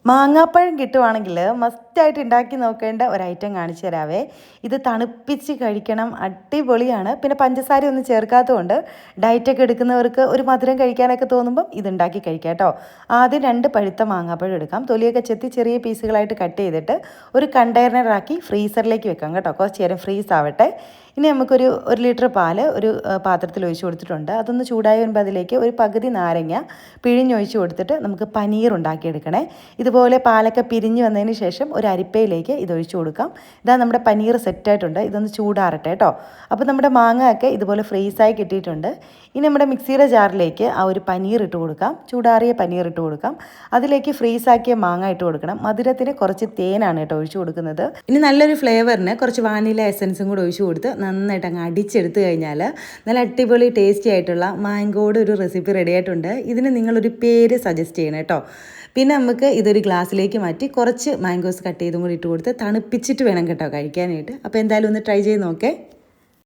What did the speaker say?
മാങ്ങാപ്പഴം കിട്ടുവാണെങ്കിൽ മസ്റ്റായിട്ട് ഉണ്ടാക്കി നോക്കേണ്ട ഒരു ഐറ്റം കാണിച്ചു തരാവേ. ഇത് തണുപ്പിച്ച് കഴിക്കണം, അടിപൊളിയാണ്. പിന്നെ പഞ്ചസാര ഒന്നും ചേർക്കാത്തതുകൊണ്ട് ഡയറ്റൊക്കെ എടുക്കുന്നവർക്ക് ഒരു മധുരം കഴിക്കാനൊക്കെ തോന്നുമ്പം ഇത് ഉണ്ടാക്കി കഴിക്കാം കേട്ടോ. ആദ്യം 2 പഴുത്ത മാങ്ങാപ്പഴം എടുക്കാം. തൊലിയൊക്കെ ചെത്തി ചെറിയ പീസുകളായിട്ട് കട്ട് ചെയ്തിട്ട് ഒരു കണ്ടെയ്നറാക്കി ഫ്രീസറിലേക്ക് വെക്കാം കേട്ടോ. കുറച്ച് നേരം ഫ്രീസ് ആവട്ടെ. ഇനി നമുക്കൊരു 1 ലിറ്റർ പാല് ഒരു പാത്രത്തിൽ ഒഴിച്ച് കൊടുത്തിട്ടുണ്ട്. അതൊന്ന് ചൂടായി വരുമ്പോൾ അതിലേക്ക് ഒരു പകുതി നാരങ്ങ പിഴിഞ്ഞൊഴിച്ച് കൊടുത്തിട്ട് നമുക്ക് പനീർ ഉണ്ടാക്കിയെടുക്കണേ. ഇതുപോലെ പാലൊക്കെ പിരിഞ്ഞ് വന്നതിന് ശേഷം ഒരു അരിപ്പയിലേക്ക് ഇതൊഴിച്ച് കൊടുക്കാം. ഇതാ നമ്മുടെ പനീർ സെറ്റായിട്ടുണ്ട്. ഇതൊന്ന് ചൂടാറട്ടെ കേട്ടോ. അപ്പോൾ നമ്മുടെ മാങ്ങ ഒക്കെ ഇതുപോലെ ഫ്രീസായി കിട്ടിയിട്ടുണ്ട്. ഇനി നമ്മുടെ മിക്സിയുടെ ജാറിലേക്ക് ആ ഒരു പനീർ ഇട്ട് കൊടുക്കാം. ചൂടാറിയ പനീർ ഇട്ട് കൊടുക്കാം. അതിലേക്ക് ഫ്രീസാക്കിയ മാങ്ങ ഇട്ട് കൊടുക്കണം. മധുരത്തിന് കുറച്ച് തേനാണ് കേട്ടോ ഒഴിച്ച് കൊടുക്കുന്നത്. ഇനി നല്ലൊരു ഫ്ലേവറിന് കുറച്ച് വാനില എസൻസും കൂടെ ഒഴിച്ച് കൊടുത്ത് നന്നായിട്ട് അങ്ങ് അടിച്ചെടുത്ത് കഴിഞ്ഞാൽ നല്ല അടിപൊളി ടേസ്റ്റി ആയിട്ടുള്ള മാംഗോയുടെ ഒരു റെസിപ്പി റെഡി ആയിട്ടുണ്ട്. ഇതിന് നിങ്ങളൊരു പേര് സജസ്റ്റ് ചെയ്യണം കേട്ടോ. പിന്നെ നമുക്ക് ഇതൊരു ഗ്ലാസ്സിലേക്ക് മാറ്റി കുറച്ച് മാംഗോസ് കട്ട് ചെയ്തും കൂടി ഇട്ട് കൊടുത്ത് തണുപ്പിച്ചിട്ട് വേണം കേട്ടോ കഴിക്കാനായിട്ട്. അപ്പോൾ എന്തായാലും ഒന്ന് ട്രൈ ചെയ്ത് നോക്കേ.